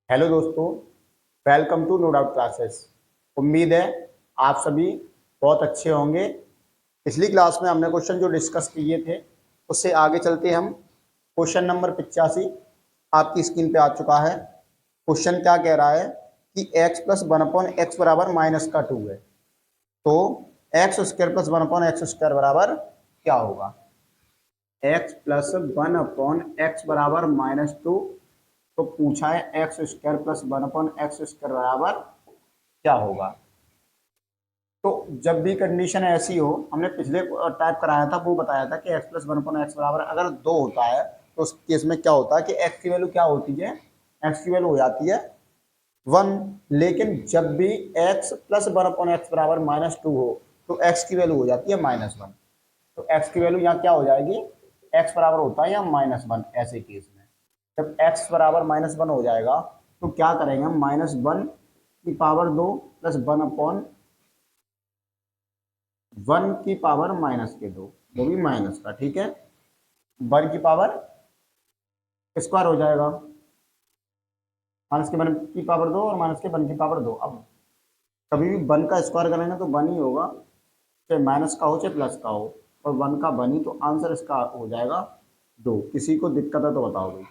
Hello दोस्तों, welcome to No Doubt Classes. उम्मीद है आप सभी बहुत अच्छे होंगे। पिछली क्लास में हमने क्वेश्चन जो डिस्कस किए थे उससे आगे चलते हम क्वेश्चन नंबर 85 आपकी स्क्रीन पे आ चुका है। क्वेश्चन क्या कह रहा है कि x plus one upon x बराबर माइनस का 2 है, तो x square plus one upon x square बराबर क्या होगा। x plus one upon x बराबर -2, तो पूछा है x square plus one upon x square बराबर क्या होगा। तो जब भी कंडीशन ऐसी हो, हमने पिछले टाइप कराया था वो बताया था कि x plus one upon x बराबर अगर 2 होता है तो उस केस में क्या होता है कि एक्स की वैल्यू क्या होती है, एक्स की वैल्यू हो जाती है 1। लेकिन जब भी x plus one upon x बराबर -2 हो तो एक्स की वैल्यू हो जाती है -1। तो एक्स की वैल्यू यहाँ क्या हो जाएगी, एक्स बराबर होता है या -1। ऐसे केस में जब एक्स बराबर -1 हो जाएगा तो क्या करेंगे हम, -1 की पावर 2 प्लस वन अपॉन 1 की पावर -2, वो भी माइनस का, ठीक है। 1 की पावर स्क्वायर हो जाएगा, माइनस के 1 की पावर 2 और माइनस के 1 की पावर 2। अब कभी भी 1 का स्क्वायर करेंगे तो 1 ही होगा, चाहे माइनस का हो चाहे प्लस का हो, और 1 का 1 ही, तो आंसर इसका हो जाएगा 2। किसी को दिक्कत है तो बताओ भाई।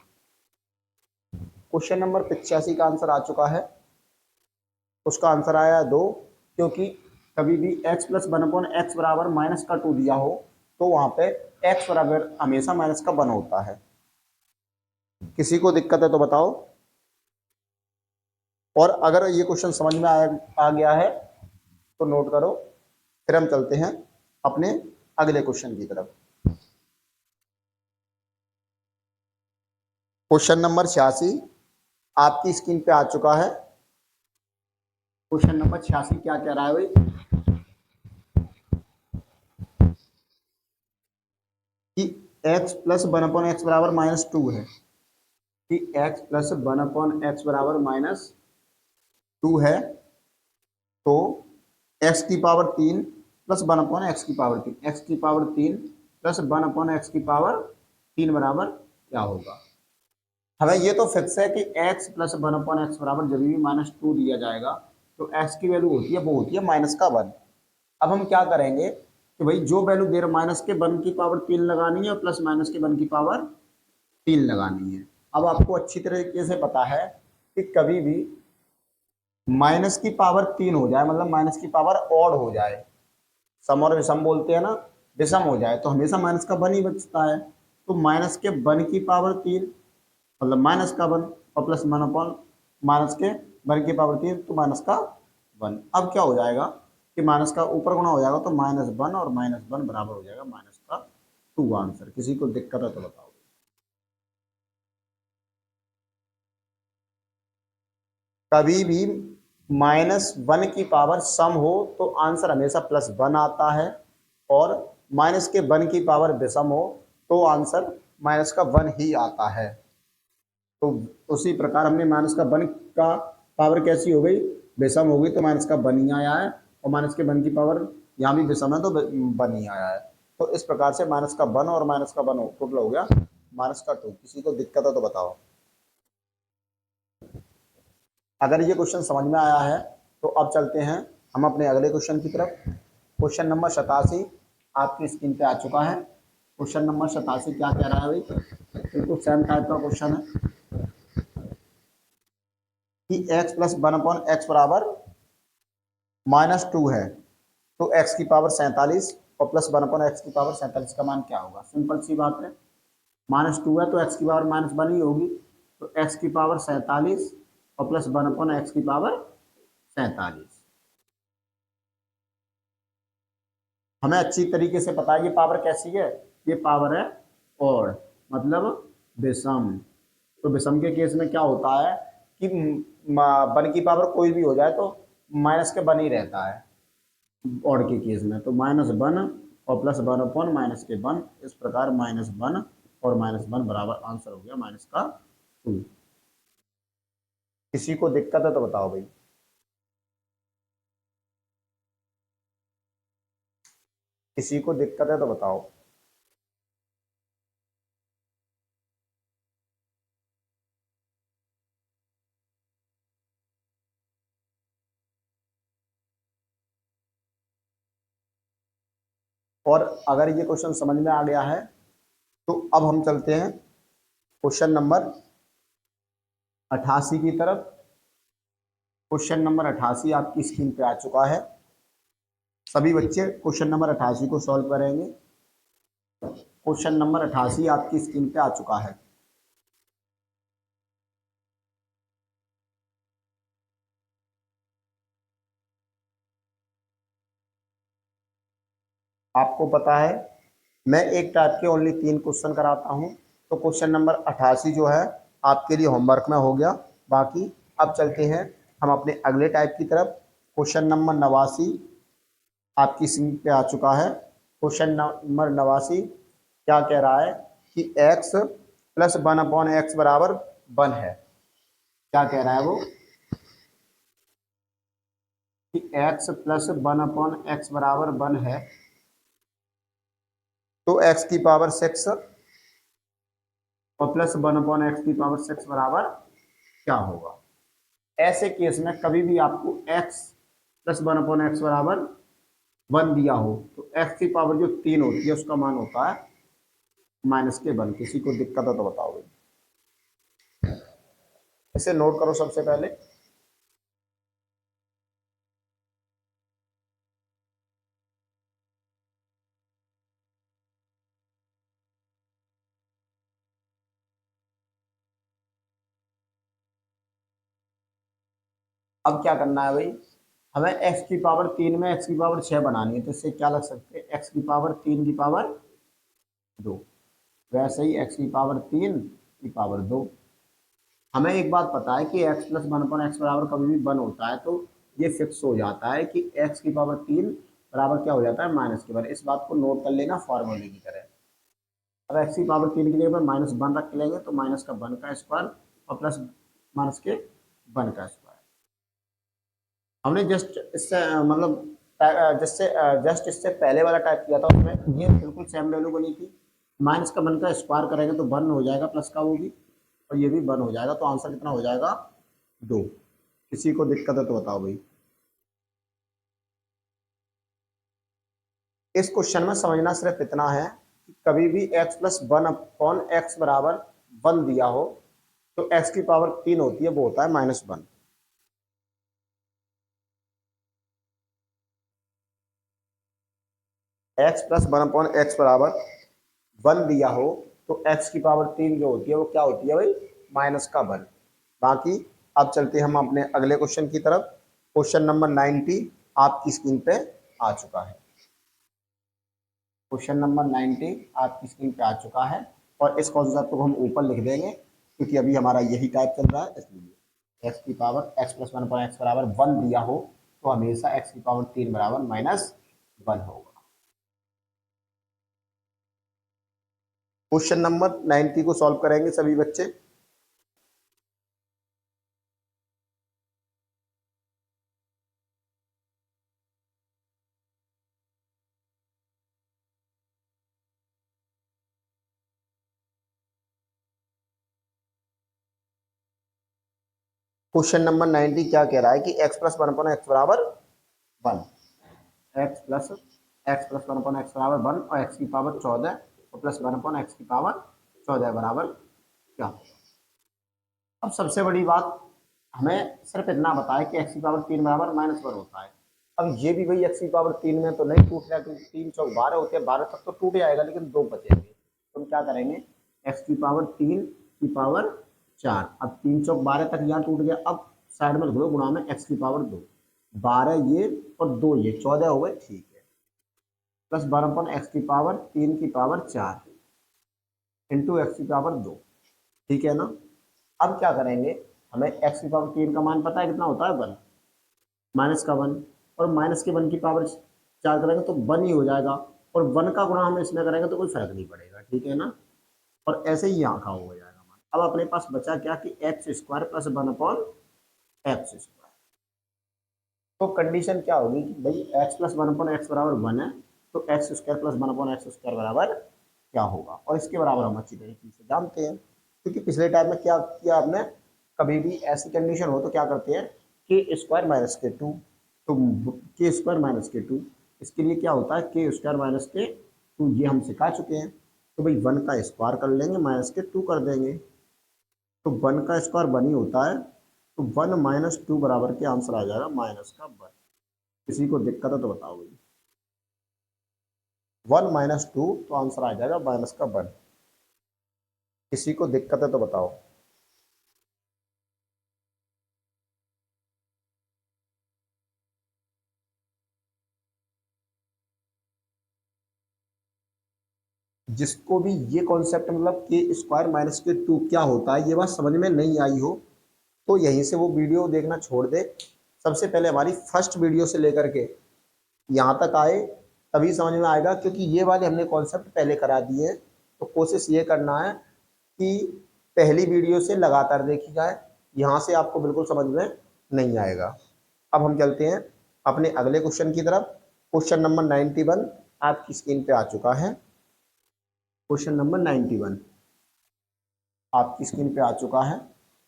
क्वेश्चन नंबर 85 का आंसर आ चुका है, उसका आंसर आया 2, क्योंकि कभी भी x plus one upon x बराबर -2 दिया हो तो वहां पे x बराबर हमेशा -1 होता है। किसी को दिक्कत है तो बताओ। और अगर ये क्वेश्चन समझ में आ गया है तो नोट करो, फिर हम चलते हैं अपने अगले क्वेश्चन की तरफ। क्वेश्चन नंबर 86 आपकी स्क्रीन पे आ चुका है। क्वेश्चन नंबर 86 क्या कह रहा है भाई कि x plus one upon x बराबर -2 है, कि x plus one upon x बराबर -2 है, तो x की power 3 plus one upon x की पावर 3, एक्स की power 3 plus one upon x की पावर 3 बराबर क्या होगा। हमें ये तो फिक्स है कि x plus one upon x बराबर जब भी -2 दिया जाएगा तो x की वैल्यू होती है, वो होती है -1। अब हम क्या करेंगे कि भाई जो वैल्यू दे रहे माइनस के 1 की पावर 3 लगानी है और प्लस माइनस के 1 की पावर 3 लगानी है। अब आपको अच्छी तरीके से पता है कि कभी भी माइनस की पावर 3 हो जाए, मतलब माइनस की पावर ऑड हो जाए, सम और विषम बोलते हैं ना, विषम हो जाए तो हमेशा माइनस का 1 ही बचता है। तो माइनस के 1 की पावर 3 मतलब -1, और प्लस वन अपॉन माइनस के 1 की पावर 3 तो -1। अब क्या हो जाएगा कि माइनस का ऊपर गुणा हो जाएगा तो -1 और -1 बराबर हो जाएगा -2। आंसर किसी को दिक्कत है तो बताओ। कभी भी -1 की पावर सम हो तो आंसर हमेशा +1 आता है, और माइनस के 1 की पावर विषम हो तो आंसर -1 ही आता है। तो उसी प्रकार हमने -1 का पावर कैसी हो गई, विषम हो गई, तो -1 ही आया है, और माइनस के 1 की पावर यहाँ भी विषम है तो 1 ही आया है। तो इस प्रकार से -1 और -1 टोटल हो गया -2। किसी को दिक्कत है तो बताओ। अगर ये क्वेश्चन समझ में आया है तो अब चलते हैं हम अपने अगले क्वेश्चन की तरफ। क्वेश्चन नंबर 87 आपकी स्क्रीन पे आ चुका है। क्वेश्चन नंबर 87 क्या कह रहा है भाई, बिल्कुल सेम टाइप का क्वेश्चन है कि x plus one upon x बराबर -2 है, तो x की पावर 47 और प्लस वन अपॉन एक्स की पावर 47 का मान क्या होगा। सिंपल सी बात है, -2 है तो x की पावर -1 ही होगी, तो x की पावर 47 और प्लस वन अपॉन एक्स की पावर 47। हमें अच्छी तरीके से पता है ये पावर कैसी है, ये पावर है और मतलब विषम। तो विषम के केस में क्या होता है कि 1 की पावर कोई भी हो जाए तो माइनस के 1 ही रहता है, ऑड के केस में तो -1 और प्लस वन अपॉन माइनस के 1, इस प्रकार -1 और -1 बराबर आंसर हो गया -2। किसी को दिक्कत है तो बताओ भाई। किसी को दिक्कत है तो बताओ। और अगर ये क्वेश्चन समझ में आ गया है तो अब हम चलते हैं क्वेश्चन नंबर 88 की तरफ। क्वेश्चन नंबर 88 आपकी स्क्रीन पे आ चुका है। सभी बच्चे क्वेश्चन नंबर 88 को सॉल्व करेंगे। क्वेश्चन नंबर 88 आपकी स्क्रीन पे आ चुका है। आपको पता है मैं एक टाइप के ओनली 3 क्वेश्चन कराता हूं, तो क्वेश्चन नंबर 88 जो है आपके लिए होमवर्क में हो गया। बाकी अब चलते हैं हम अपने अगले टाइप की तरफ। क्वेश्चन नंबर 89 आपकी स्क्रीन पे आ चुका है। क्वेश्चन नंबर 89 क्या कह रहा है कि x प्लस 1/x बराबर 1 है। क्या कह रहा है वो कि x प्लस 1/x बराबर 1 है, तो x की पावर 6 और प्लस 1/x की पावर 6 बराबर क्या होगा। ऐसे केस में कभी भी आपको x प्लस 1/x बराबर 1 दिया हो तो x की पावर जो 3 होती है उसका मान होता है -1। किसी को दिक्कत है तो बताओ भाई। इसे नोट करो सबसे पहले। अब क्या करना है भाई, हमें x की पावर 3 में x की पावर 6 बनानी है, तो इससे क्या लग सकते हैं, x की पावर 3 की पावर 2। वैसे ही x की पावर 3 की पावर 2। हमें एक बात पता है कि x प्लस 1/x बराबर कभी भी 1 होता है, तो ये फिक्स हो जाता है कि x की पावर 3 बराबर क्या हो जाता है, -1। इस बात को नोट कर लेना फॉर्मूले की तरह। अब x की पावर 3 की जगह पर -1 रख लेंगे तो माइनस का 1 का स्क्वायर और प्लस माइनस के 1 का स्क्वायर। हमने जस्ट इससे जस्ट इससे पहले वाला टाइप किया था, उसमें ये बिल्कुल सेम वैल्यू बनी थी। माइनस का 1 का स्क्वायर करेंगे तो 1 हो जाएगा, प्लस का वो भी, और ये भी 1 हो जाएगा, तो आंसर कितना हो जाएगा, 2। किसी को दिक्कत है तो बताओ भाई। इस क्वेश्चन में समझना सिर्फ इतना है कि कभी भी x प्लस 1/x बराबर 1 दिया हो तो x की पावर 3 होती है, वो होता है -1। x प्लस 1/x बराबर 1 दिया हो तो x की पावर 3 जो होती है वो क्या होती है भाई, -1। बाकी अब चलते हैं हम अपने अगले क्वेश्चन की तरफ। क्वेश्चन नंबर 90 आपकी स्क्रीन पे आ चुका है। क्वेश्चन नंबर 90 आपकी स्क्रीन पे आ चुका है, और इस कॉन्सेप्ट को हम ऊपर लिख देंगे क्योंकि अभी हमारा यही टाइप चल रहा है, इसलिए x की पावर x प्लस 1/x बराबर 1 दिया हो तो हमेशा x की पावर 3 बराबर -1 होगा। क्वेश्चन नंबर 90 को सॉल्व करेंगे सभी बच्चे। क्वेश्चन नंबर 90 क्या कह रहा है कि x प्लस 1/x बराबर 1। x प्लस 1/x बराबर 1 और x की पावर 14 और प्लस 1/x की पावर 14 बराबर क्या होगा। अब सबसे बड़ी बात, हमें सिर्फ इतना बताया कि x की पावर 3 बराबर -1 होता है। अब ये भी भाई x की पावर 3 में तो नहीं टूट रहा, क्योंकि 3 चौक 12 होते हैं, 12 तक तो टूट जाएगा, लेकिन 2 बचेंगे। तो हम क्या करेंगे, x की पावर 3 की पावर 4। अब 3 चौक 12 तक यहाँ टूट गया, अब साइड में लिख दो गुणा में x की पावर 2। 12 ये और 2 ये 14 हो गए, ठीक है। प्लस 12/x की पावर 3 की पावर 4 इंटू x की पावर 2, ठीक है ना। अब क्या करेंगे, हमें x की पावर 3 का मान पता है कितना होता है, 1, माइनस का 1, और माइनस के 1 की पावर 4 करेंगे तो 1 ही हो जाएगा, और 1 का गुणा हम इसमें करेंगे तो कोई फर्क नहीं पड़ेगा, ठीक है ना। और ऐसे ही यहाँ का हो जाएगा मान। अब अपने पास बचा क्या कि एक्स स्क्वायर प्लस 1/x²। तो कंडीशन क्या होगी कि भाई x प्लस 1/x बराबर 1 है, तो x² प्लस 1/x² बराबर क्या होगा, और इसके बराबर हम अच्छी तरीके से जानते हैं, क्योंकि पिछले टाइम में क्या किया आपने, कभी भी ऐसी कंडीशन हो तो क्या करते हैं, k² - k2, तो k² - k2 इसके लिए क्या होता है के स्क्वायर माइनस के टू, ये हम सिखा चुके हैं। तो भाई 1 का स्क्वायर कर लेंगे माइनस के 2 कर देंगे, तो 1 का स्क्वायर 1 ही होता है, तो 1 माइनस 2 बराबर के आंसर आ जाएगा माइनस का 1। किसी को दिक्कत है तो बताओ भाई, 1 माइनस 2 तो आंसर आ जाएगा माइनस का 1। किसी को दिक्कत है तो बताओ। जिसको भी ये कॉन्सेप्ट मतलब के स्क्वायर माइनस के 2 क्या होता है ये बात समझ में नहीं आई हो, तो यहीं से वो वीडियो देखना छोड़ दे। सबसे पहले हमारी फर्स्ट वीडियो से लेकर के यहाँ तक आए, तभी समझ में आएगा, क्योंकि ये वाले हमने कॉन्सेप्ट पहले करा दिए हैं। तो कोशिश ये करना है कि पहली वीडियो से लगातार देखी जाए, यहाँ से आपको बिल्कुल समझ में नहीं आएगा। अब हम चलते हैं अपने अगले क्वेश्चन की तरफ। क्वेश्चन नंबर 91 आपकी स्क्रीन पे आ चुका है। क्वेश्चन नंबर 91 आपकी स्क्रीन पे आ चुका है।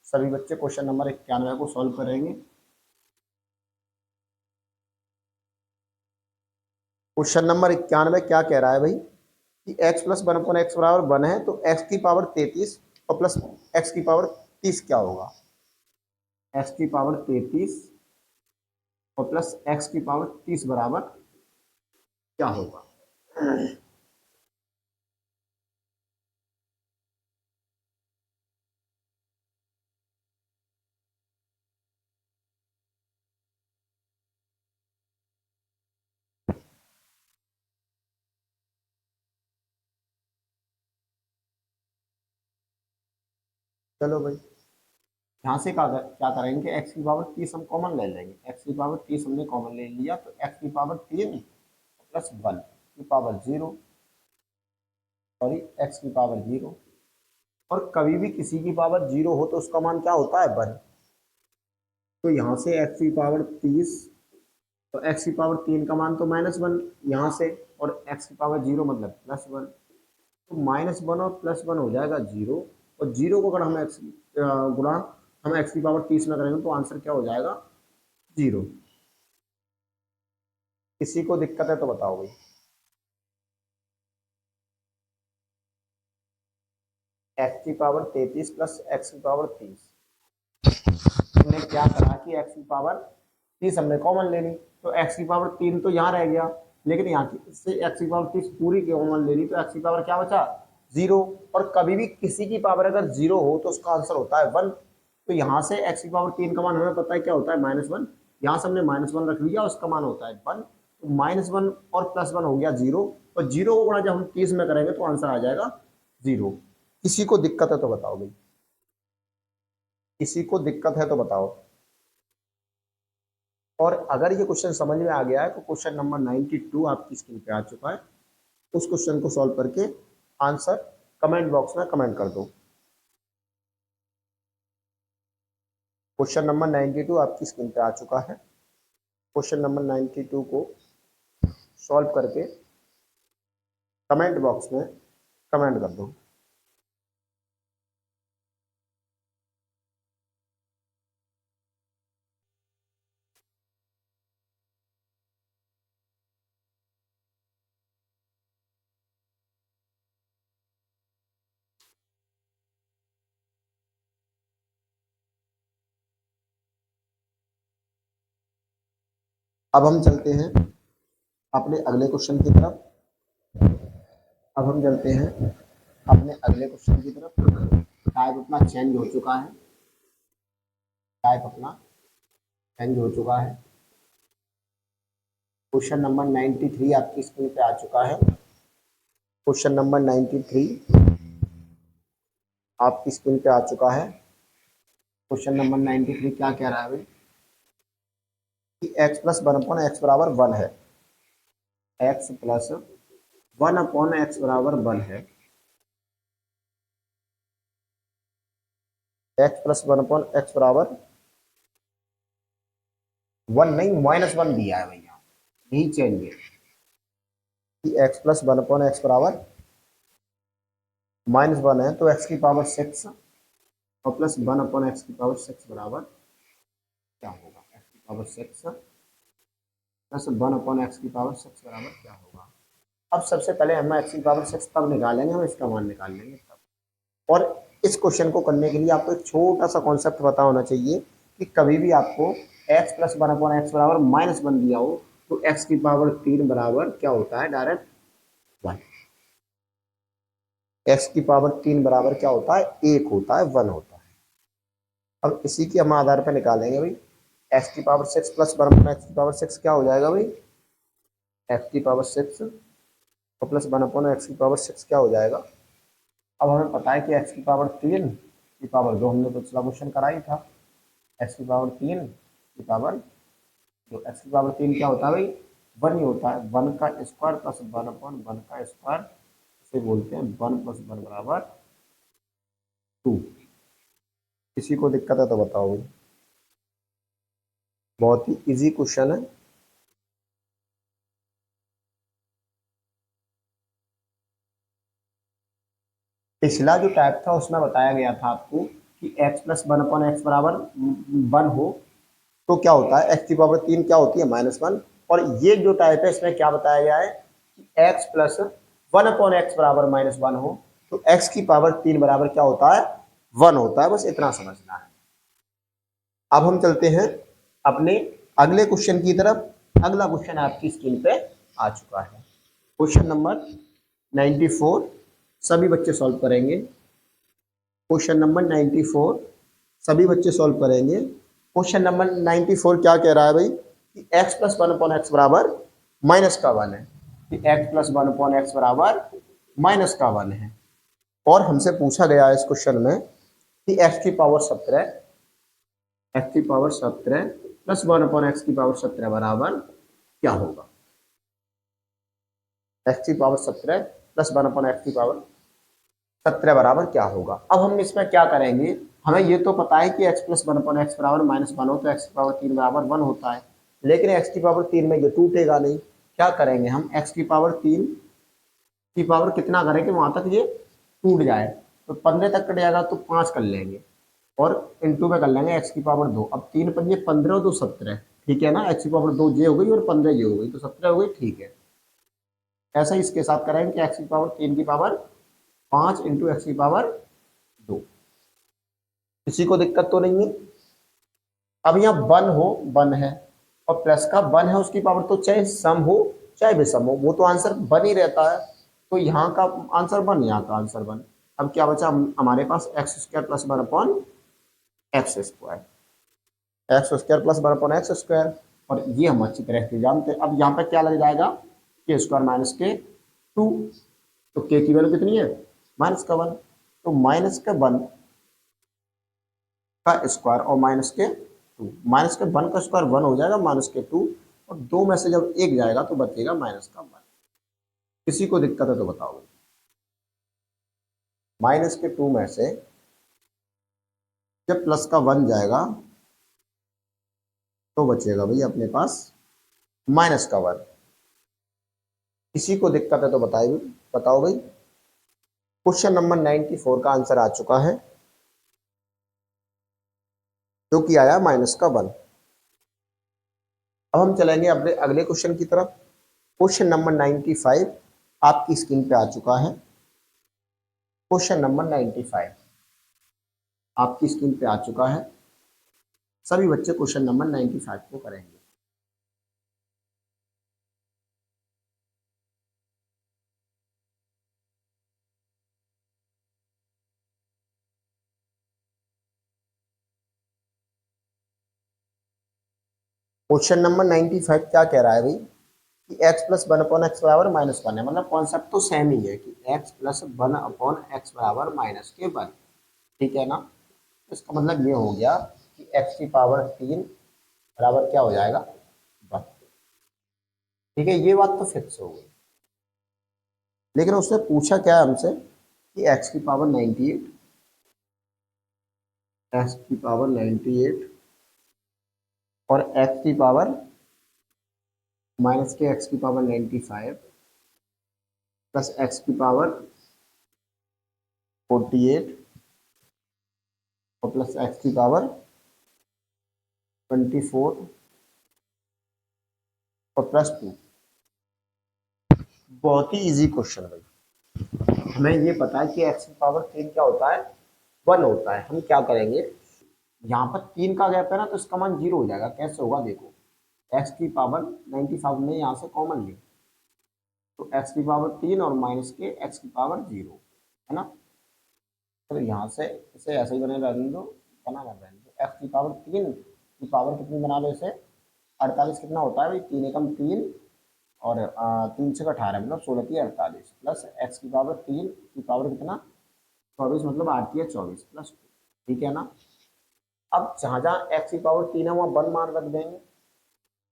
सभी बच्चे क्वेश्चन नंबर 91 को सॉल्व करेंगे। क्वेश्चन नंबर 91 क्या कह रहा है भाई कि x प्लस 1 अपॉन एक्स बराबर 1 है, तो x की पावर 33 और प्लस x की पावर 30 क्या होगा। x की पावर 33 और प्लस x की पावर 30 बराबर क्या होगा। चलो भाई, यहाँ से क्या करेंगे, x की पावर 30 हम कॉमन ले लेंगे। x की पावर 30 हमने कॉमन ले लिया, तो x की पावर 3 प्लस 1 की पावर 0, सॉरी x की पावर 0। और कभी भी किसी की पावर 0 हो तो उसका मान क्या होता है 1। तो यहाँ से x की पावर 30, तो x की पावर 3 का मान तो -1 यहाँ से, और x की पावर 0 मतलब +1, तो -1 और +1 हो जाएगा 0। और 0 को अगर हम गुणा हम x की पावर 30 में करेंगे तो आंसर क्या हो जाएगा 0। किसी को दिक्कत है तो बताओ भाई। x की पावर 33 प्लस x की पावर 30, हमने क्या करा कि x की पावर 30 हमने कॉमन ले ली, तो x की पावर 3 तो यहाँ रह गया, लेकिन यहाँ की से x की पावर 30 पूरी कॉमन ले ली, तो x की पावर क्या बचा 0। और कभी भी किसी की पावर अगर 0 हो तो उसका आंसर होता है 1। तो यहाँ से x की पावर 3 का मान हमें पता है क्या होता है -1, यहाँ से हमने -1 रख लिया, उसका मान होता है 1। तो -1 और +1 हो गया 0, और 0 को गुणा जब हम 30 में करेंगे तो आंसर आ जाएगा 0। किसी को दिक्कत है तो बताओ भाई, किसी को दिक्कत है तो बताओ। और अगर ये क्वेश्चन समझ में आ गया है तो क्वेश्चन नंबर 92 आपकी स्क्रीन पे आ चुका है। उस क्वेश्चन को सॉल्व करके आंसर कमेंट बॉक्स में कमेंट कर दो। क्वेश्चन नंबर 92 आपकी स्क्रीन पे आ चुका है। क्वेश्चन नंबर 92 को सॉल्व करके कमेंट बॉक्स में कमेंट कर दो। अब हम चलते हैं अपने अगले क्वेश्चन की तरफ। अब हम चलते हैं अपने अगले क्वेश्चन की तरफ। टाइप अपना चेंज हो चुका है, टाइप अपना चेंज हो चुका है। क्वेश्चन नंबर 93 आपकी स्क्रीन पे आ चुका है। क्वेश्चन नंबर 93 आपकी स्क्रीन पे आ चुका है। क्वेश्चन नंबर 93 क्या कह रहा है भाई कि x प्लस 1 अपॉन एक्स बराबर 1 है। x प्लस 1 अपॉन एक्स बराबर 1 है। x प्लस 1 अपॉन एक्स बराबर 1 नहीं -1 दिया है भैया, यही चेंज है कि x प्लस 1 अपॉन एक्स बराबर -1 है, तो x की पावर 6 और प्लस 1 अपॉन एक्स की पावर 6 बराबर क्या होगा, x की पावर 6 प्लस 1/x की पावर 6 बराबर क्या होगा। अब सबसे पहले हम x की पावर 6 तब निकालेंगे, हम इसका मान निकाल लेंगे तब। और इस क्वेश्चन को करने के लिए आपको एक छोटा सा कॉन्सेप्ट पता होना चाहिए कि कभी भी आपको x प्लस 1/x बराबर -1 दिया हो तो x की पावर 3 बराबर क्या होता है, डायरेक्ट 1। x की पावर 3 बराबर क्या होता है, 1 होता है, 1 होता है। अब इसी के हम आधार पर निकालेंगे भाई, x की पावर 6 प्लस 1/x की पावर 6 क्या हो जाएगा भाई, x की पावर 6 और प्लस 1/x की पावर 6 क्या हो जाएगा। अब हमें पता है कि x की पावर 3 की पावर 2 हमने पिछला क्वेश्चन करा ही था। x की पावर 3 की पावर 2, x की पावर 3 क्या होता है भाई, 1 ही होता है। 1 का स्क्वायर प्लस 1/1 का स्क्वायर, इसे बोलते हैं 1 + 1 बराबर 2। किसी को दिक्कत है तो बताओ भाई, बहुत ही इजी क्वेश्चन है। पिछला जो टाइप था उसमें बताया गया था आपको कि x प्लस 1/x बराबर 1 हो तो क्या होता है, x की पावर 3 क्या होती है, -1। और ये जो टाइप है इसमें क्या बताया गया है कि x प्लस 1/x बराबर -1 हो तो x की पावर 3 बराबर क्या होता है, 1 होता है। बस इतना समझना है। अब हम चलते हैं अपने अगले क्वेश्चन की तरफ। अगला क्वेश्चन आपकी स्क्रीन पे आ चुका है, क्वेश्चन नंबर 94। सभी बच्चे सॉल्व करेंगे। क्वेश्चन नंबर 94 सभी बच्चे सॉल्व करेंगे। क्वेश्चन नंबर 94 क्या कह रहा है भाई कि x प्लस 1/x बराबर -1 है, कि x प्लस 1/x बराबर -1 है। और हमसे पूछा गया है इस क्वेश्चन में कि x की पावर 17 प्लस 1/x की पावर 17 बराबर क्या होगा। x की पावर 17 प्लस 1/x की पावर 17 बराबर क्या होगा। अब हम इसमें क्या करेंगे, हमें ये तो पता है कि x प्लस 1/x बराबर -1 हो तो x की पावर 3 बराबर 1 होता है, लेकिन x की पावर 3 में ये टूटेगा नहीं। क्या करेंगे हम, x की पावर 3 की पावर कितना करेंगे वहां तक ये टूट जाए, तो 15 तक कट जाएगा तो 5 कर लेंगे और इंटू में कर लेंगे x की पावर 2। अब 3 पंजे 15 और 2 17, ठीक है ना। x की पावर 2 ये हो गई और 15 ये हो गई तो 17 हो गई, ठीक है। ऐसा ही इसके साथ करेंगे कि x की पावर 3 की पावर 5 इंटू x की पावर 2। किसी को दिक्कत तो नहीं है। अब यहाँ 1 हो, 1 है और प्लस का 1 है उसकी पावर, तो चाहे सम हो चाहे विषम हो वो तो आंसर 1 ही रहता है। तो यहाँ का आंसर 1, यहाँ का आंसर 1। अब क्या बचा हमारे पास, x² plus 1/x², x² plus 1/x²। और ये हम अच्छी तरह से जानते हैं। अब यहाँ पे क्या लग जाएगा, k² माइनस के 2, तो k की वैल्यू कितनी है, -1। तो -1 का स्क्वायर और -2, -1 का स्क्वायर 1 हो जाएगा, -2 और 2 में से जब 1 जाएगा तो बचेगा -1। किसी को दिक्कत है तो बताओ। -2 में से जब प्लस का 1 जाएगा तो बचेगा भाई अपने पास -1। किसी को दिक्कत है तो बताइए, बताओ भाई। क्वेश्चन नंबर 94 का आंसर आ चुका है जो कि आया -1। अब हम चलेंगे अपने अगले क्वेश्चन की तरफ। क्वेश्चन नंबर 95 आपकी स्क्रीन पे आ चुका है। क्वेश्चन नंबर 95 आपकी स्क्रीन पे आ चुका है। सभी बच्चे क्वेश्चन नंबर 95 को करेंगे। क्वेश्चन नंबर 95 क्या कह रहा है भाई कि x प्लस 1/x बराबर -1 है। मतलब कॉन्सेप्ट तो सेम ही है कि x प्लस 1/x बराबर -1, ठीक है ना। इसका मतलब ये हो गया कि x की पावर 3 बराबर क्या हो जाएगा, 1। ठीक है, ये बात तो फिक्स हो गई। लेकिन उसने पूछा क्या हमसे कि x की पावर 98, x की पावर 98 और x की पावर -x की पावर 95 प्लस x की पावर 48 और प्लस x की पावर 24 और +2। बहुत ही इजी क्वेश्चन है भाई। हमें ये पता है कि x की पावर 3 क्या होता है, 1 होता है। हम क्या करेंगे, यहाँ पर 3 का गैप है ना, तो इसका मान 0 हो जाएगा। कैसे होगा देखो, x की पावर 95 में यहाँ से कॉमन ले, तो x की पावर 3 और माइनस के x की पावर 0 है ना। तो यहाँ से इसे ऐसे ही बने रहने दो, बना रहने दो। x की पावर 3 की पावर कितनी बना लो इसे, 48 कितना होता है भाई, 3 एकम 3 और 3 से 18 मतलब 16 की 48 प्लस x की पावर 3 की पावर कितना 24 मतलब 8 की 24 +2। ठीक है ना। अब जहाँ जहाँ x की पावर 3 है वहाँ 1 मान रख देंगे।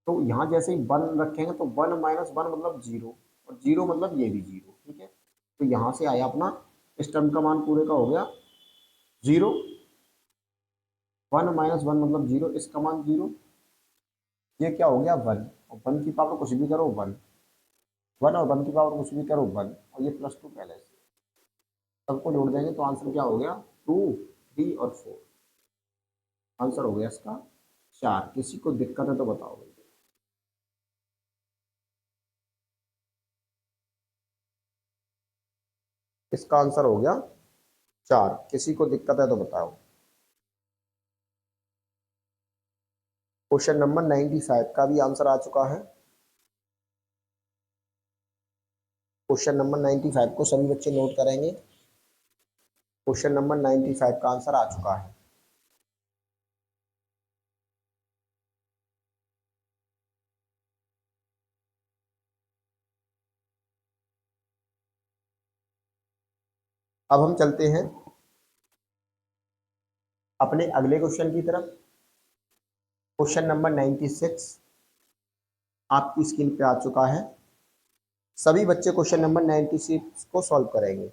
तो यहाँ जैसे ही 1 रखेंगे तो 1 - 1 मतलब 0 और 0 मतलब ये भी 0। ठीक है, तो यहाँ से आया अपना इस टर्म का मान पूरे का हो गया 0। 1 - 1 मतलब 0, इसका मान 0। ये क्या हो गया 1 और 1 की पावर कुछ भी करो 1, 1 और 1 की पावर कुछ भी करो 1 और ये +2 पहले से सबको जोड़ देंगे तो आंसर क्या हो गया 2, 3 और 4। आंसर हो गया इसका 4। किसी को दिक्कत है तो बताओ भाई। इसका आंसर हो गया 4। किसी को दिक्कत है तो बताओ। क्वेश्चन नंबर 95 का भी आंसर आ चुका है। क्वेश्चन नंबर 95 को सभी बच्चे नोट करेंगे। क्वेश्चन नंबर 95 का आंसर आ चुका है। अब हम चलते हैं अपने अगले क्वेश्चन की तरफ। क्वेश्चन नंबर 96 आपकी स्क्रीन पे आ चुका है। सभी बच्चे क्वेश्चन नंबर 96 को सॉल्व करेंगे।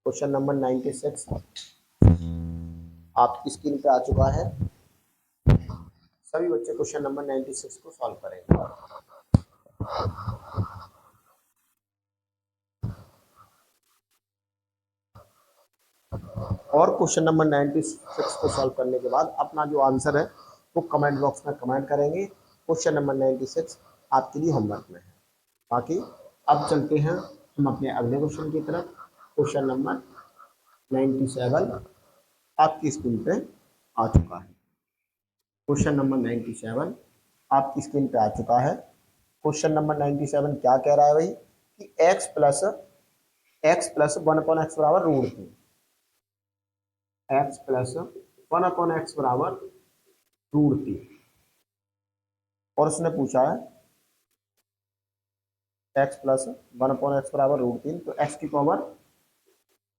क्वेश्चन नंबर 96 आपकी स्क्रीन पे आ चुका है। सभी बच्चे क्वेश्चन नंबर 96 को सॉल्व करेंगे। और क्वेश्चन नंबर 96 को सॉल्व करने के बाद अपना जो आंसर है वो कमेंट बॉक्स में कमेंट करेंगे। क्वेश्चन नंबर 96 आपके लिए होमवर्क में है। बाकी अब चलते हैं हम अपने अगले क्वेश्चन की तरफ। क्वेश्चन नंबर 97 आपकी स्क्रीन पे आ चुका है। क्वेश्चन नंबर 97 आपकी स्क्रीन पे आ चुका है। क्वेश्चन नंबर 97 क्या कह रहा है भाई कि x प्लस 1/x बराबर √3। x प्लस 1/x बराबर √3 और उसने पूछा है x प्लस 1/x बराबर √3, तो x की पावर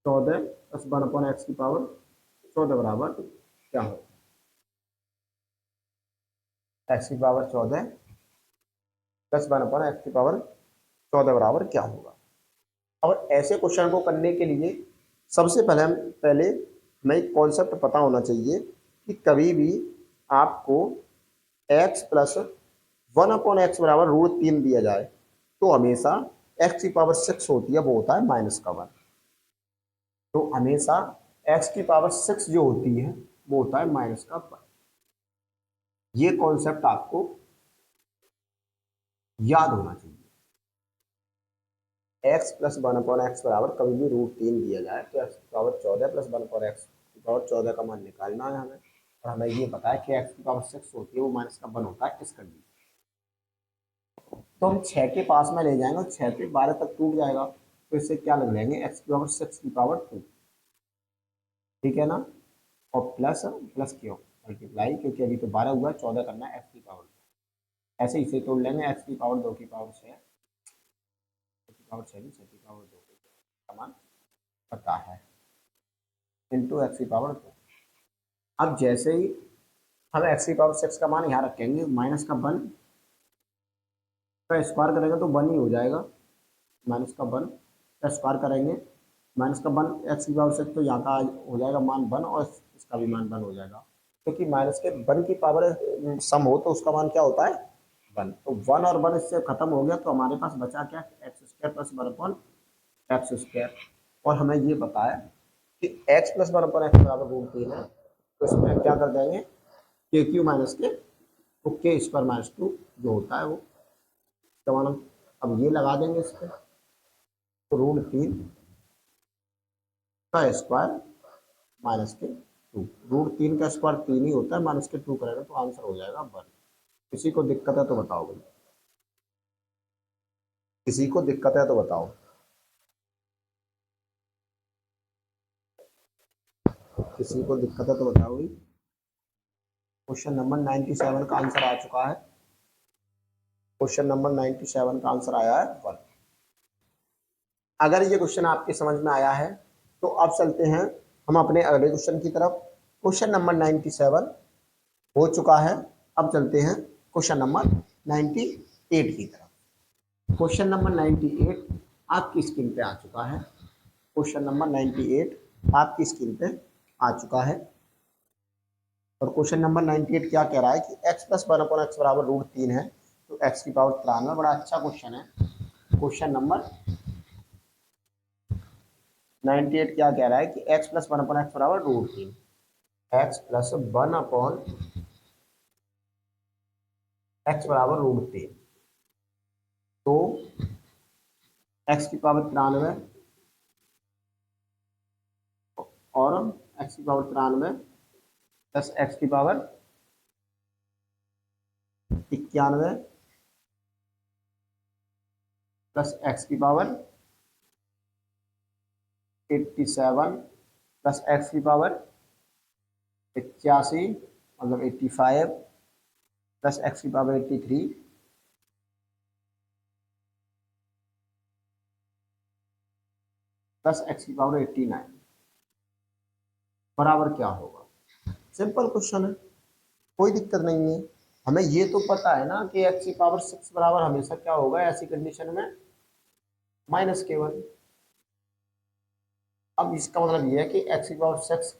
14 प्लस 1/x की पावर 14 बराबर क्या हो, x की पावर 14 प्लस 1/x की पावर 14 बराबर क्या होगा। और ऐसे क्वेश्चन को करने के लिए सबसे पहले हमें एक कॉन्सेप्ट पता होना चाहिए कि कभी भी आपको x प्लस 1/x बराबर √3 दिया जाए तो हमेशा x की पावर 6 होती है, वो होता है -1। तो हमेशा x की पावर 6 जो होती है वो होता है -1। ये कॉन्सेप्ट आपको याद होना चाहिए। x प्लस 1/x बराबर कभी भी √3 दिया जाए तो x की पावर 14 प्लस 1/x की पावर 14 का मान निकालना है हमें। और हमें ये पता है कि x की पावर 6 होती है, वो -1 होता है इस कंडीशन। तो हम 6 के पास में ले जाएंगे और 6 पे 12 तक टूट जाएगा, तो इससे क्या लग लेंगे x की पावर 6 की पावर 2। ठीक है ना। और प्लस प्लस क्यों मल्टीप्लाई, क्योंकि अभी तो 12 हुआ है, 14 करना है x की पावर 2। ऐसे इसे तोड़ लेंगे, x की पावर 2 की पावर 6 की पावर 6 की 6 की पावर 2 का मान पता है इंटू x की पावर 2। अब जैसे ही हम x की पावर 6 का मान यहाँ रखेंगे, माइनस का 1 का स्क्वायर करेंगे तो 1 ही हो जाएगा। माइनस का 1 का स्क्वायर करेंगे, माइनस का 1 x की पावर 6, तो यहाँ का हो जाएगा मान 1 और इसका भी मान 1 हो जाएगा, क्योंकि माइनस के 1 की पावर सम हो तो उसका मान क्या होता है 1। तो 1 और 1 इससे खत्म हो गया, तो हमारे पास बचा क्या x² प्लस 1/x²। और हमें ये पता है कि x प्लस 1/x बराबर √3 है, तो इसमें क्या कर देंगे के क्यू माइनस के तो के स्क्वायर माइनस 2 जो होता है वो समान। अब ये लगा देंगे इस पर, तो √3 का स्क्वायर माइनस के 2। √3 का स्क्वायर 3 ही होता है, माइनस के 2 करेगा तो आंसर हो जाएगा 1। किसी को दिक्कत है तो बताओ भाई, किसी को दिक्कत है तो बताओ। किसी को दिक्कत है तो बताओ भाई। क्वेश्चन नंबर 97 का आंसर आ चुका है। क्वेश्चन नंबर 97 का आंसर आया है 1। अगर ये क्वेश्चन आपके समझ में आया है तो अब चलते हैं हम अपने अगले क्वेश्चन की तरफ। क्वेश्चन नंबर 97 हो चुका है। अब चलते हैं क्वेश्चन नंबर 98 की तरफ। क्वेश्चन नंबर 98 आपकी स्क्रीन पे आ चुका है। क्वेश्चन नंबर 98 आपकी स्क्रीन पे आ चुका है। और क्वेश्चन नंबर 98 क्या कह रहा है कि x प्लस 1/x बराबर √3 है, तो x की पावर 93। बड़ा अच्छा क्वेश्चन है। क्वेश्चन नंबर 98 क्या कह रहा है कि x प्लस 1/x बराबर √3, x प्लस 1/x बराबर √3। तो x की पावर 93 और x की पावर 93 प्लस x की पावर 91 प्लस x की पावर 87 प्लस x की पावर 85 मतलब 85 प्लस x की पावर 83 प्लस x की पावर 89 बराबर क्या होगा। सिंपल क्वेश्चन है, कोई दिक्कत नहीं है। हमें ये तो पता है ना कि x की पावर 6 बराबर हमेशा क्या होगा ऐसी कंडीशन में, -k1। अब इसका मतलब ये है कि x की पावर 6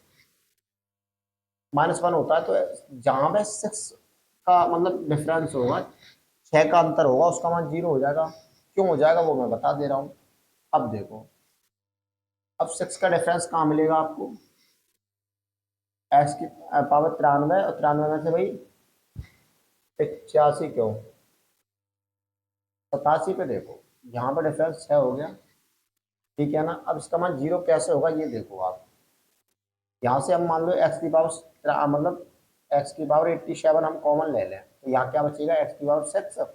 -1 होता है, तो जहां पे 6 का मतलब डिफरेंस होगा, 6 का अंतर होगा, उसका मान 0 हो जाएगा। क्यों हो जाएगा वो मैं बता दे रहा हूँ। अब देखो, अब 6 का डिफरेंस कहाँ मिलेगा आपको, x की पावर 93 और 93 में से भाई 85 क्यों 87 पे देखो, यहाँ पर डिफरेंस 6 हो गया, ठीक है ना। अब इसका मान 0 कैसे होगा ये देखो आप। यहाँ से हम मान लो x की पावर मतलब x की पावर 87 हम कॉमन ले लें, तो यहाँ क्या बचेगा x की पावर 6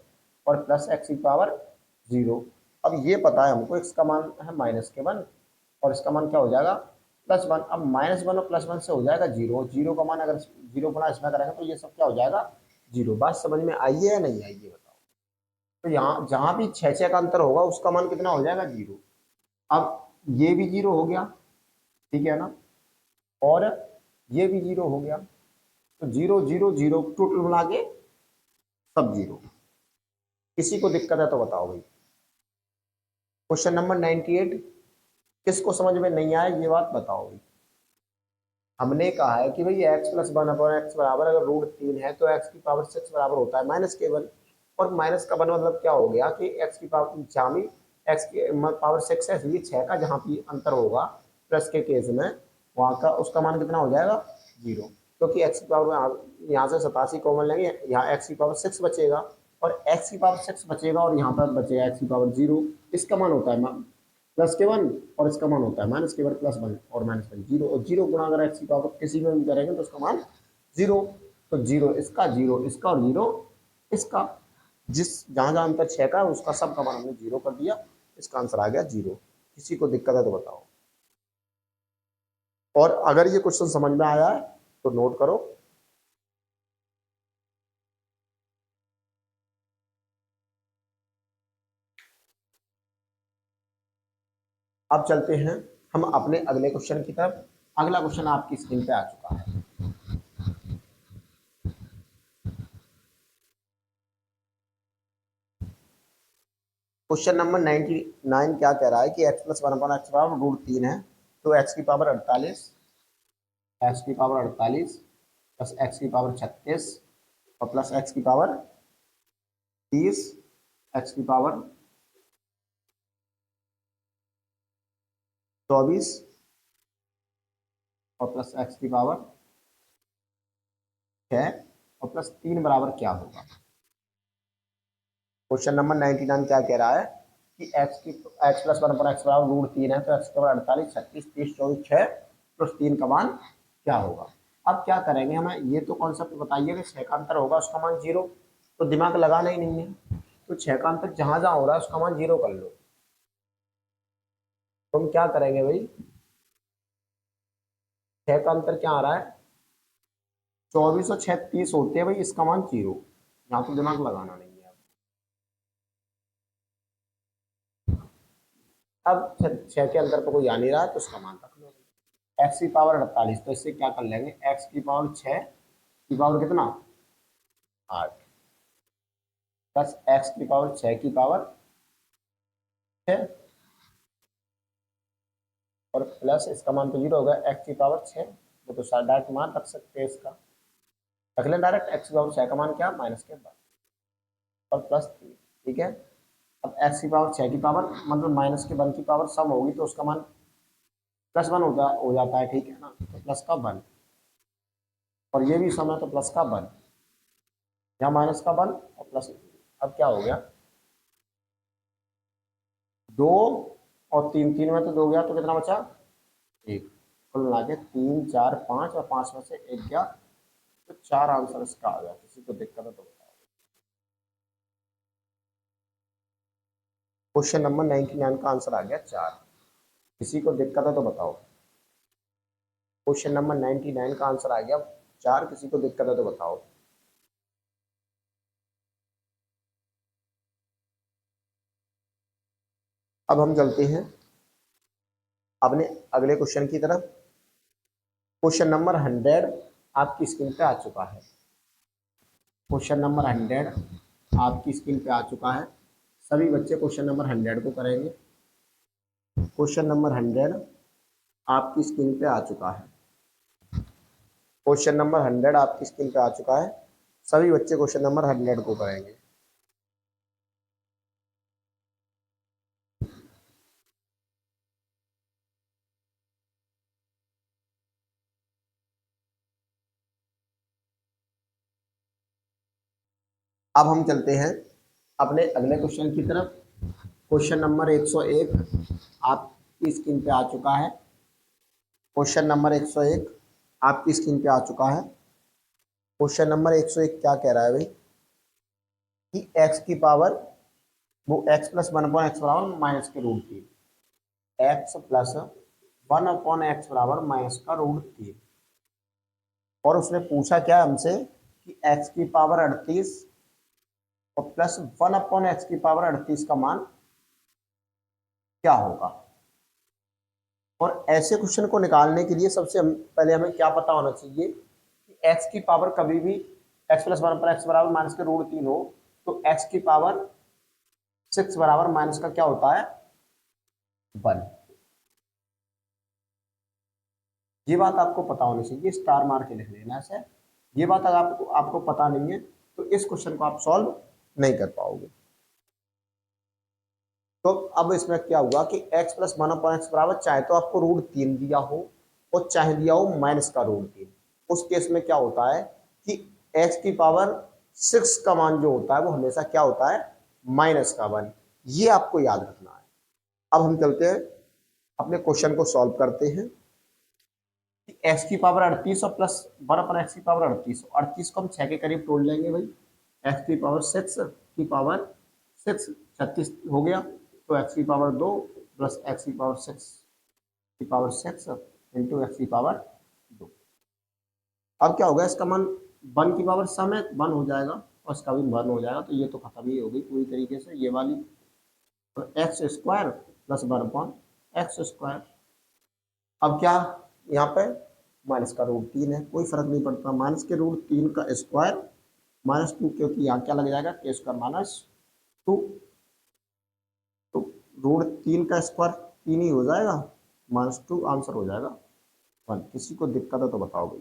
और प्लस x की पावर 0। अब ये पता है हमको x का मान है -1 और इसका मान क्या हो जाएगा +1। अब -1 और +1 से हो जाएगा 0। 0 का मान अगर 0 गुना इसमें करेंगे तो ये सब क्या हो जाएगा 0। बात समझ में आई है या नहीं आई ये बताओ। तो यहाँ जहाँ भी 6 का अंतर होगा उसका मान कितना हो जाएगा 0। अब ये भी 0 हो गया, ठीक है ना, और ये भी 0 हो गया, तो 0 0 0 टोटल मिला के सब 0। किसी को दिक्कत है तो बताओ भाई। क्वेश्चन नंबर 98 किसको समझ में नहीं आया ये बात बताओ भाई। हमने कहा है कि भाई x प्लस 1/x बराबर अगर √3 है तो x की पावर 6 बराबर होता है -k1। और माइनस का 1 मतलब क्या हो गया कि x की पावर जहाँ भी x की पावर 6 है, ये 6 का जहाँ भी अंतर होगा प्लस के केस में वहाँ का उसका मान कितना हो जाएगा 0। क्योंकि x की पावर यहाँ से 87 कॉमन लेंगे, यहाँ x की पावर 6 बचेगा और x की पावर 6 बचेगा और यहाँ पर बचेगा x की पावर 0। इसका मान होता है +k1 और इसका मान होता है -k1 +1 और -1 0। और 0 गुणा अगर x की पावर किसी में भी करेंगे तो उसका मान 0। तो 0 इसका, 0 इसका और 0 इसका, जिस जहां जहां अंतर 6 का उसका सब का मान हमने 0 कर दिया। इसका आंसर आ गया 0। किसी को दिक्कत है तो बताओ। और अगर ये क्वेश्चन समझ में आया है तो नोट करो। अब चलते हैं हम अपने अगले क्वेश्चन की तरफ। अगला क्वेश्चन आपकी स्क्रीन पे आ चुका है। क्वेश्चन नंबर 99 क्या कह रहा है कि x प्लस 1/x बराबर √3 है, तो x की पावर 48, x की पावर 48 प्लस x की पावर 36 और प्लस x की पावर 30, x की पावर 24 और प्लस x की पावर 6 और प्लस 3 बराबर क्या होगा। क्वेश्चन नंबर 99 क्या कह रहा है कि x प्लस 1 पर एक्स बराबर रूट 3 है, तो x के बराबर 48, 36, 30, 24, 6 प्लस 3 का मान क्या होगा। अब क्या करेंगे, हमें ये तो कॉन्सेप्ट बताइए कि 6 का अंतर होगा उसका मान 0, तो दिमाग लगाना ही नहीं है, तो 6 का अंतर जहां जहां हो रहा है उसका मान 0 कर लो। तो हम क्या करेंगे भाई, 6 का अंतर क्या आ रहा है, 24 और 6 30 होते हैं भाई, इसका मान 0, यहाँ तो दिमाग लगाना नहीं है। अब 6 के अंतर पर कोई आ नहीं रहा है तो उसका मान रख लो, एक्स की पावर 48, तो इससे क्या कर लेंगे, एक्स की पावर 6 की पावर कितना 8 प्लस एक्स की पावर 6 की पावर 6 और प्लस इसका मान तो 0 होगा, एक्स की पावर 6, वो तो डायरेक्ट मान रख सकते हैं इसका, रख लें डायरेक्ट, एक्स की पावर 6 का मान क्या माइनस के बाद और प्लस 3, ठीक है। अब एक्स की पावर 6 की पावर मतलब माइनस के 1 की पावर सम होगी तो उसका मान प्लस 1 हो जाता है, ठीक है ना, तो प्लस का 1 और ये भी सम है तो प्लस का 1, यहाँ माइनस का 1 और प्लस। अब क्या हो गया, 2 और 3, 3 में तो 2 गया तो कितना बचा 1, कुल मिला के 3 4 5 और 5 में से 1 गया, तो 4 आंसर इसका आ गया। किसी को दिक्कत है तो बताओ। क्वेश्चन नंबर 99 का आंसर आ गया 4। किसी को दिक्कत है तो बताओ। क्वेश्चन नंबर 99 का आंसर आ गया 4, किसी को दिक्कत है तो बताओ। अब हम चलते हैं अपने अगले क्वेश्चन की तरफ। क्वेश्चन नंबर 100 आपकी स्क्रीन पे आ चुका है। क्वेश्चन नंबर 100 आपकी स्क्रीन पे आ चुका है। सभी बच्चे क्वेश्चन नंबर 100 को करेंगे। क्वेश्चन नंबर 100 आपकी स्क्रीन पे आ चुका है। क्वेश्चन नंबर 100 आपकी स्क्रीन पे आ चुका है। सभी बच्चे क्वेश्चन नंबर 100 को करेंगे। अब हम चलते हैं अपने अगले क्वेश्चन की तरफ। क्वेश्चन नंबर 101 आपकी स्क्रीन पे आ चुका है। क्वेश्चन नंबर 101 आपकी स्क्रीन पे आ चुका है। क्वेश्चन नंबर 101 क्या कह रहा है भाई कि x की पावर वो x प्लस 1 अपॉन एक्स बराबर माइनस के root 3, x plus 1 upon x बराबर माइनस का रूट 3, और उसने पूछा क्या हमसे कि x की पावर 38 और प्लस 1 अपॉन एक्स की पावर 38 का मान क्या होगा। और ऐसे क्वेश्चन को निकालने के लिए सबसे पहले हमें क्या पता होना चाहिए कि x की पावर कभी भी x प्लस 1 पर एक्स बराबर माइनस के रूट 3 हो तो x की पावर 6 बराबर माइनस का क्या होता है 1। ये बात आपको पता होनी चाहिए, स्टार मार के लिख लेना ऐसे। ये बात अगर आपको पता नहीं है तो इस क्वेश्चन को आप सॉल्व नहीं कर पाओगे। तो अब इसमें क्या हुआ कि x प्लस 1 अपॉन एक्स बराबर चाहे तो आपको रूट 3 दिया हो और चाहे दिया हो माइनस का रूट 3, उस केस में क्या होता है कि x की पावर 6 का मान जो होता है वो हमेशा क्या होता है माइनस का 1। ये आपको याद रखना है। अब हम चलते हैं अपने क्वेश्चन को सॉल्व करते हैं कि x की पावर 38 और प्लस 1 अपॉन एक्स की पावर 38, 38 को हम 6 के करीब तोड़ लेंगे भाई, x की पावर 6 की पावर 6 36 हो गया, तो x की पावर 2 प्लस एक्स की पावर 6 की पावर 6 इंटू एक्स की पावर 2। अब क्या होगा, इसका मान 1 की पावर सम है 1 हो जाएगा और इसका भी 1 हो जाएगा, तो ये तो खत्म ही हो गई पूरी तरीके से ये वाली। तो x square plus 1 upon x square. अब क्या यहाँ पे माइनस का रूट 3 है, कोई फर्क नहीं पड़ता, माइनस के रूट 3 का स्क्वायर माइनस 2, क्योंकि यहाँ क्या लग जाएगा के स्क्वायर माइनस 2, तो रूट 3 का स्क्वायर 3 ही हो जाएगा, -2 आंसर हो जाएगा 1। किसी को दिक्कत है तो बताओ भाई।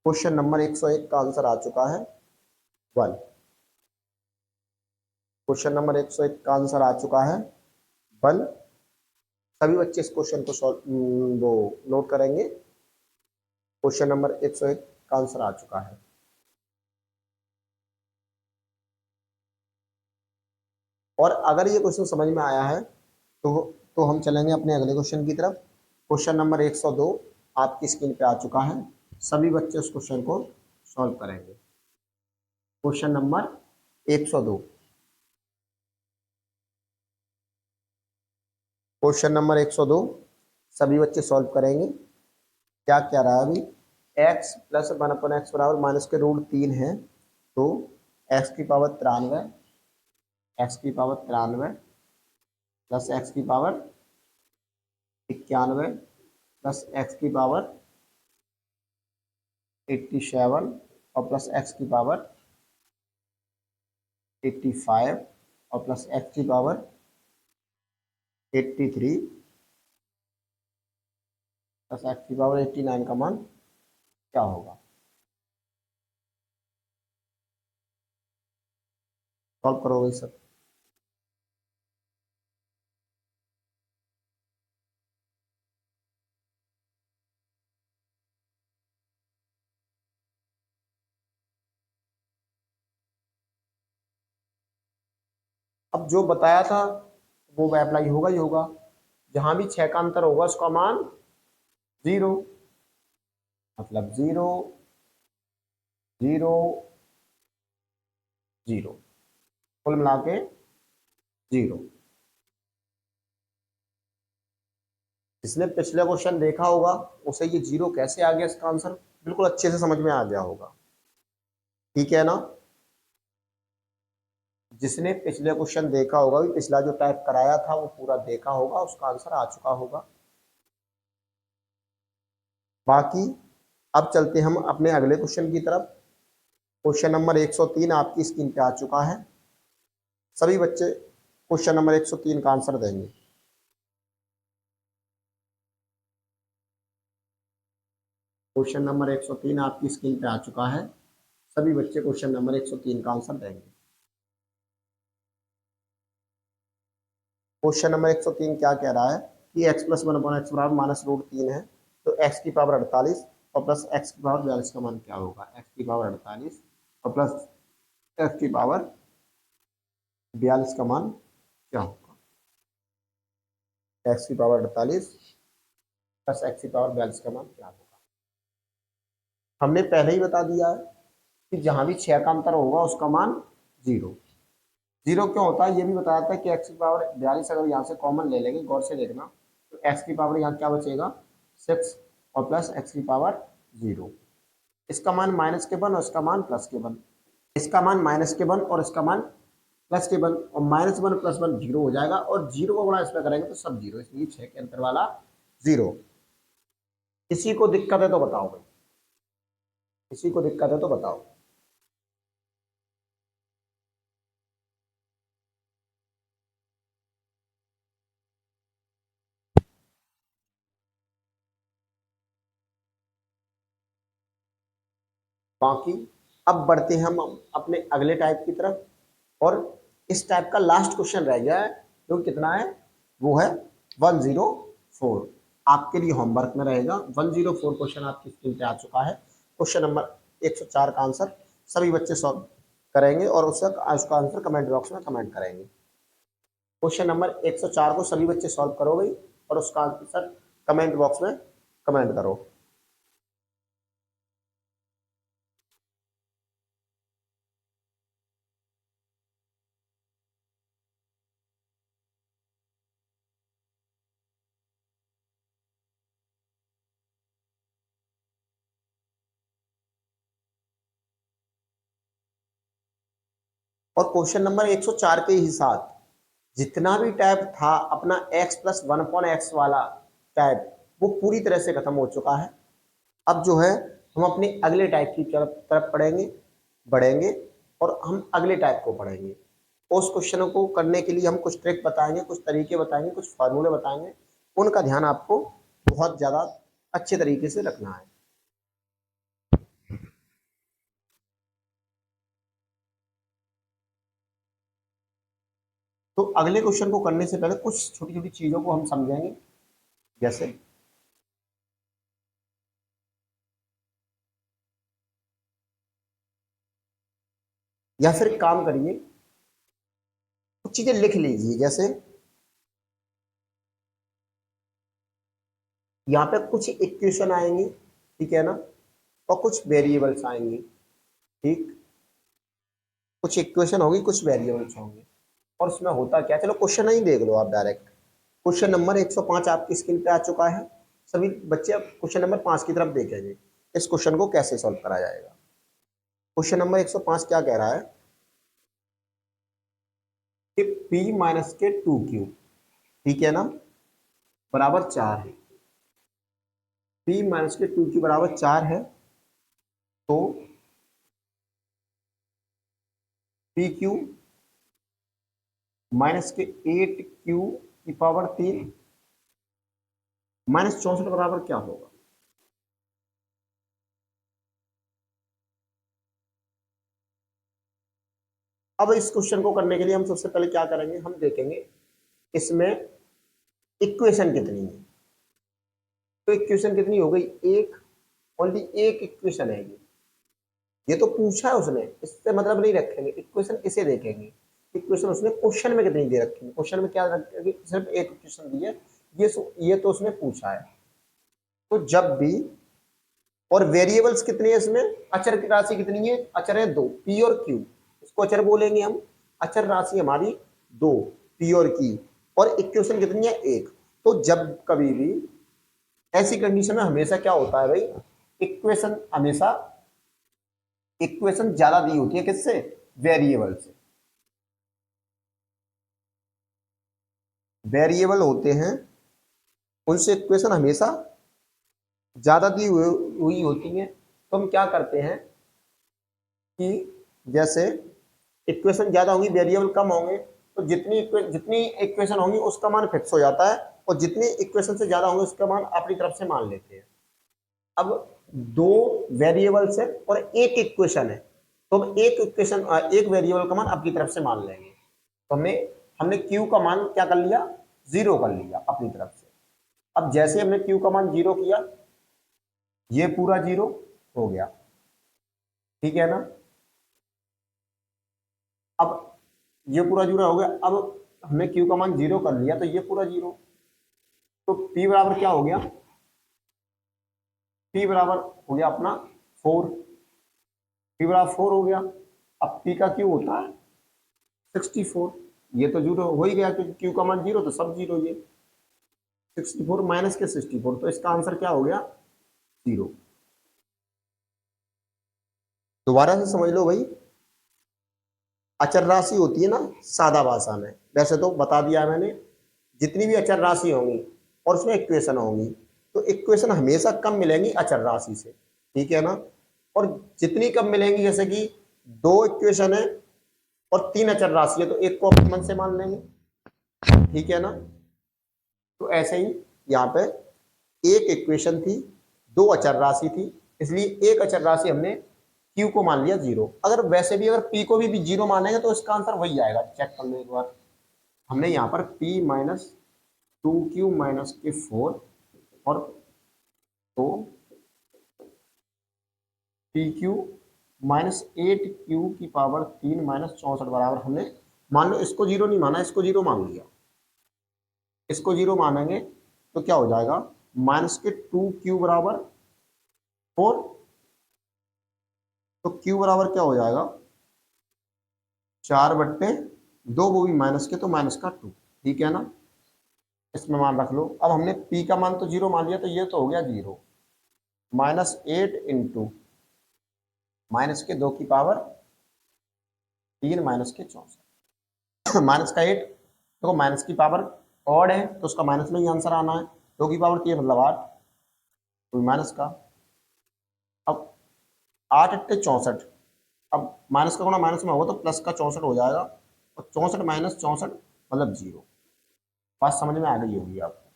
क्वेश्चन नंबर 101 का आंसर आ चुका है 1। क्वेश्चन नंबर 101 का आंसर आ चुका है 1। सभी बच्चे इस क्वेश्चन को वो नोट करेंगे। क्वेश्चन नंबर 101 का आंसर आ चुका है। और अगर ये क्वेश्चन समझ में आया है तो हम चलेंगे अपने अगले क्वेश्चन की तरफ। क्वेश्चन नंबर 102 आपकी स्क्रीन पे आ चुका है। सभी बच्चे उस क्वेश्चन को सॉल्व करेंगे। Question number 102। क्वेश्चन नंबर 102 सभी बच्चे सॉल्व करेंगे। क्या क्या रहा है अभी? x प्लस 1/x बराबर माइनस के रूट 3 है, तो x की पावर 93, x की पावर 93 प्लस x की पावर 91 प्लस x की पावर 87 और प्लस x की पावर 85 और प्लस x की पावर 83 प्लस x की पावर 89 का मान क्या होगा? सॉल्व करोगे सब। अब जो बताया था वो अप्लाई होगा ही होगा। जहां भी 6 का अंतर होगा उसका मान 0, मतलब 0 0 0, कुल मिला के 0। जिसने पिछले क्वेश्चन देखा होगा उसे ये 0 कैसे आ गया इसका आंसर बिल्कुल अच्छे से समझ में आ गया होगा। ठीक है ना? जिसने पिछले क्वेश्चन देखा होगा, भी पिछला जो टाइप कराया था वो पूरा देखा होगा, उसका आंसर आ चुका होगा। बाकी अब चलते हम अपने अगले क्वेश्चन की तरफ। क्वेश्चन नंबर 103 आपकी स्क्रीन पे आ चुका है। सभी बच्चे क्वेश्चन नंबर 103 का आंसर देंगे। क्वेश्चन नंबर 103 आपकी स्क्रीन पे आ चुका है। सभी बच्चे क्वेश्चन नंबर 103 का आंसर देंगे। क्वेश्चन नंबर 103 क्या कह रहा है कि x प्लस 1/x बराबर माइनस रूट 3 है, तो x की पावर 48 और प्लस x की पावर 42 का मान क्या होगा? x की पावर 48 और प्लस x की पावर 42 का मान क्या होगा? x की पावर 48 प्लस x की पावर 42 का मान क्या होगा? हमने पहले ही बता दिया है कि जहां भी 6 का अंतर होगा उसका मान 0। 0 क्यों होता है ये भी बताया था कि x की पावर 42 अगर यहाँ से कॉमन ले लेंगे, गौर से देखना, तो x की पावर यहाँ क्या बचेगा? 6 और प्लस x की पावर 0। इसका मान माइनस के 1 और इसका मान प्लस के 1, इसका मान माइनस के 1 और इसका मान प्लस के 1, और -1 + 1 0 हो जाएगा, और 0 को गुणा इसमें करेंगे तो सब 0, इसलिए 6 के अंतर वाला 0। किसी को दिक्कत है तो बताओ भाई, किसी को दिक्कत है तो बताओ। बाकी अब बढ़ते हैं हम अपने अगले टाइप की तरफ, और इस टाइप का लास्ट क्वेश्चन रह गया है जो कितना है, वो है 104। आपके लिए होमवर्क में रहेगा। 104 क्वेश्चन आपकी स्क्रीन पे आ चुका है। क्वेश्चन नंबर 104 का आंसर सभी बच्चे सॉल्व करेंगे और उसका आंसर कमेंट बॉक्स में कमेंट करेंगे। क्वेश्चन नंबर 104 को सभी बच्चे सॉल्व करोगे और उसका आंसर कमेंट बॉक्स में कमेंट करो। और क्वेश्चन नंबर 104 के ही साथ जितना भी टाइप था अपना x प्लस 1/x वाला टाइप, वो पूरी तरह से खत्म हो चुका है। अब जो है हम अपने अगले टाइप की तरफ पढ़ेंगे, बढ़ेंगे, और हम अगले टाइप को पढ़ेंगे। उस क्वेश्चनों को करने के लिए हम कुछ ट्रिक बताएंगे, कुछ तरीके बताएंगे, कुछ फार्मूले बताएंगे। उनका ध्यान आपको बहुत ज़्यादा अच्छे तरीके से रखना है। तो अगले क्वेश्चन को करने से पहले कुछ छोटी छोटी चीज़ों को हम समझेंगे। जैसे या फिर काम करिए, चीजें लिख लीजिए, जैसे यहाँ पे कुछ इक्वेशन आएंगी, ठीक है ना, और कुछ वेरिएबल्स आएंगी, ठीक, कुछ इक्वेशन होगी, कुछ वेरिएबल्स होंगे। और उसमें होता क्या, चलो क्वेश्चन ही देख लो आप डायरेक्ट। क्वेश्चन नंबर 105 आपकी स्क्रीन पे आ चुका है। सभी बच्चे अब क्वेश्चन नंबर 5 की तरफ देखेंगे, इस क्वेश्चन को कैसे सॉल्व करा जाएगा। क्वेश्चन नंबर 105 क्या कह रहा है कि p माइनस के 2q, ठीक है ना, बराबर 4 है। p माइनस के 2q बराबर 4 है, तो pq माइनस के 8q की पावर 3 माइनस 64 बराबर क्या होगा। अब इस क्वेश्चन को करने के लिए हम सबसे पहले क्या करेंगे, हम देखेंगे इसमें इक्वेशन कितनी है। तो इक्वेशन कितनी हो गई, एक, ओनली एक इक्वेशन है ये तो पूछा है उसने, इससे मतलब नहीं रखेंगे, इक्वेशन इसे देखेंगे। इक्वेशन उसने क्वेश्चन में कितनी दे रखी है, क्वेश्चन में क्या रखेंगे, सिर्फ एक इक्वेशन दी है, ये तो उसने पूछा है। तो जब भी, और वेरिएबल्स कितनी है इसमें, अचर की राशि कितनी है, अचर है 2, पी और क्यू, इसको अचर बोलेंगे हम। अचर राशि हमारी 2, पी और की, और इक्वेशन कितनी है 1। तो जब कभी भी ऐसी कंडीशन में हमेशा क्या होता है भाई, इक्वेशन हमेशा, इक्वेशन ज्यादा दी होती है किससे, वेरिएबल से। वेरिएबल होते हैं उनसे इक्वेशन हमेशा ज्यादा दी हुई होती है। तो हम क्या करते हैं कि जैसे इक्वेशन ज्यादा होंगी, वेरिएबल कम होंगे, तो जितनी इक्वेशन होंगी उसका मान फिक्स हो जाता है, और जितनी इक्वेशन से ज्यादा होंगे उसका मान अपनी तरफ से मान लेते हैं। अब दो वेरिएबल्स है और एक इक्वेशन है, तो हम एक इक्वेशन, एक वेरिएबल का मान अपनी तरफ से मान लेंगे। तो हमने क्यू का मान क्या कर लिया, 0 कर लिया अपनी तरफ से। अब जैसे हमने क्यू का मान 0 किया, ये पूरा 0 हो गया, ठीक है ना। अब ये पूरा 0 हो गया, अब हमने क्यू का मान 0 कर लिया, तो ये पूरा 0। तो p बराबर क्या हो गया, p बराबर हो गया अपना 4, p बराबर 4 हो गया। अब p का क्यू होता है 64, ये तो 0 हो ही गया क्योंकि क्यू का मान 0, तो सब 0, ये 64 माइनस के 64, तो इसका आंसर क्या हो गया, 0। दोबारा से समझ लो भाई, अचर राशि होती है ना सादा भाषा में, वैसे तो बता दिया है मैंने, जितनी भी अचर राशि होंगी और उसमें इक्वेशन होंगी, तो इक्वेशन हमेशा कम मिलेंगी अचर राशि से, ठीक है ना। और जितनी कम मिलेंगी, जैसे कि 2 इक्वेशन है और 3 अचर राशि है, तो एक को अपने मन से मान लेंगे, ठीक है ना। तो ऐसे ही यहाँ पे एक इक्वेशन थी, 2 अचर राशि थी, इसलिए एक अचर राशि हमने क्यू को मान लिया 0। अगर वैसे भी अगर पी को भी 0 मानेंगे तो इसका आंसर वही आएगा, चेक कर लो एक बार। हमने यहाँ पर p माइनस 2q माइनस के 4, और तो pq माइनस 8q की पावर 3 माइनस 64 बराबर, हमने मान लो इसको 0 नहीं माना, इसको 0 मान लिया, इसको 0 मानेंगे तो क्या हो जाएगा, माइनस के 2q बराबर 4, तो q बराबर क्या हो जाएगा, 4/2, वो भी माइनस के, तो माइनस का 2, ठीक है ना। इसमें मान रख लो। अब हमने p का मान तो 0 मान लिया, तो ये तो हो गया 0, -8 इंटू माइनस के 2 की पावर 3 माइनस के 64, माइनस का 8, देखो माइनस की पावर ऑड है तो उसका माइनस में ही आंसर आना है, 2 की पावर 3 मतलब 8, तो माइनस का। अब 8 8 64, अब माइनस का गुणा माइनस में होगा तो प्लस का 64 हो जाएगा, और 64 माइनस 64 मतलब 0। बात समझ में आ गई होगी आपको।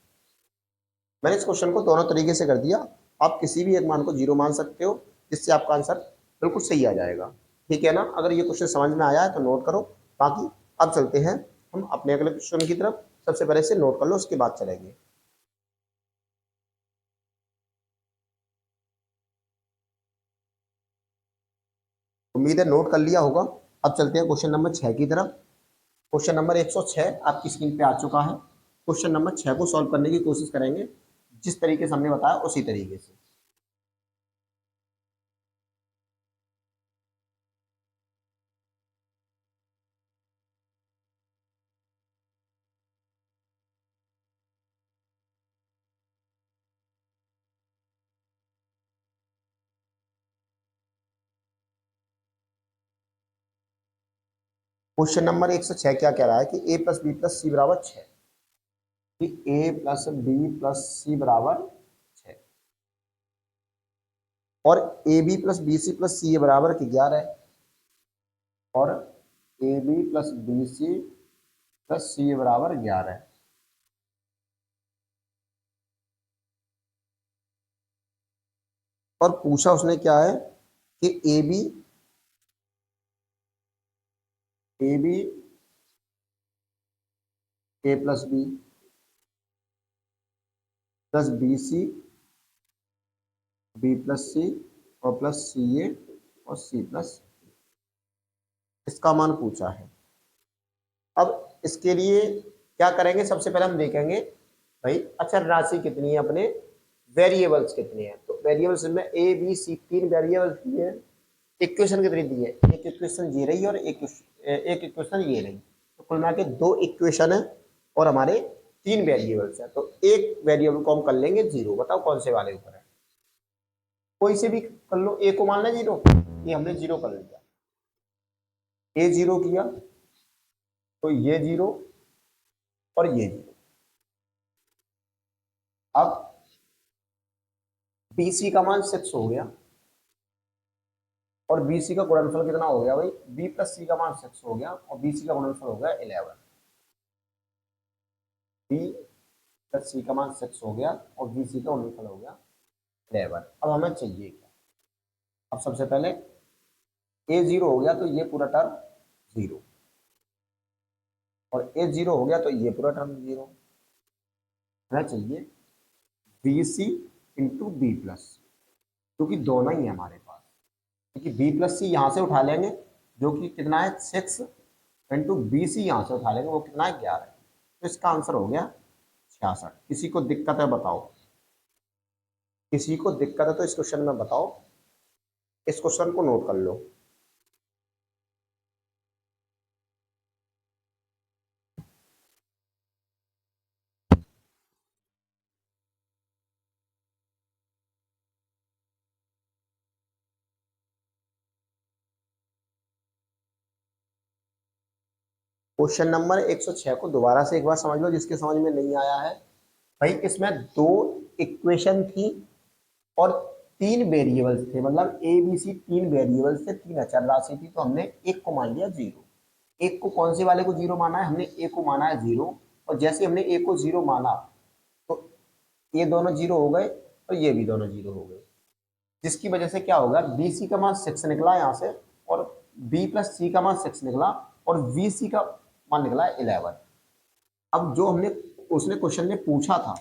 मैंने इस क्वेश्चन को दोनों तरीके से कर दिया, आप किसी भी एक मान को 0 मान सकते हो, जिससे आपका आंसर बिल्कुल सही आ जाएगा, ठीक है ना। अगर ये क्वेश्चन समझ में आया है तो नोट करो, बाकी अब चलते हैं हम अपने अगले क्वेश्चन की तरफ। सबसे पहले से नोट कर लो, उसके बाद चलेंगे। उम्मीद है नोट कर लिया होगा। अब चलते हैं क्वेश्चन नंबर 6 की तरफ। क्वेश्चन नंबर 106 आपकी स्क्रीन पे आ चुका है। क्वेश्चन नंबर 6 को सॉल्व करने की कोशिश करेंगे जिस तरीके से हमने बताया उसी तरीके से। क्वेश्चन नंबर 106 क्या कह रहा है कि a plus B plus C बराबर 6, कि a plus B plus C बराबर 6 और A B plus B C plus C बराबर 11 है, और A B plus B C plus C बराबर 11 है। और पूछा उसने क्या है कि A B A plus B C B plus C और प्लस सी ए और सी प्लस, इसका मान पूछा है। अब इसके लिए क्या करेंगे, सबसे पहले हम देखेंगे भाई अचर राशि कितनी है, अपने वेरिएबल्स कितने हैं। तो वेरिएबल्स में ए बी सी 3 वेरिएबल्स दिए हैं। इक्वेशन कितनी दी है, एक इक्वेशन ये रही और एक इक्वेशन ये रही। तो कुल मिला के 2 इक्वेशन है और हमारे 3 वेरिएबल्स है। तो एक वेरिएबल को हम कर लेंगे 0। बताओ कौन से वाले ऊपर है, कोई से भी कर लो। ए को मान लें 0, ये हमने 0 कर लिया। ए 0 किया तो ये 0 और ये 0। अब BC का मान 6 हो गया और BC का गुणनफल कितना हो गया भाई, B प्लस सी का मान 6 हो गया और BC का गुणनफल हो गया 11। B प्लस सी का मान 6 हो गया और BC का गुणनफल हो गया 11। अब हमें चाहिए क्या, अब सबसे पहले A 0 हो गया तो ये पूरा टर्म 0 और A 0 हो गया तो ये पूरा टर्म 0। हमें चाहिए BC इंटू बी प्लस, क्योंकि दोनों ही है हमारे पास, क्योंकि बी प्लस सी यहाँ से उठा लेंगे जो कि कितना है 6 इंटू बी सी यहाँ से उठा लेंगे वो कितना है 11। तो इसका आंसर हो गया 66। किसी को दिक्कत है बताओ, किसी को दिक्कत है तो इस क्वेश्चन में बताओ, इस क्वेश्चन को नोट कर लो। क्वेश्चन नंबर 106 को दोबारा से एक बार समझ लो जिसके समझ में नहीं आया है। भाई इसमें 2 इक्वेशन थी और 3 वेरिएबल्स थे, मतलब ए बी सी 3 वेरिएबल्स थे, 3 अचर राशि थी। तो हमने एक को मान लिया 0। एक को कौन से वाले को 0 माना है, हमने ए को माना है 0। और जैसे हमने ए को 0 माना तो ये दोनों 0 हो गए और ये भी दोनों 0 हो गए, जिसकी वजह से क्या होगा, बी सी का मान 6 निकला यहाँ से और बी प्लस सी का मान 6 निकला और वी सी का मान निकला 11। अब जो हमने उसने क्वेश्चन में पूछा था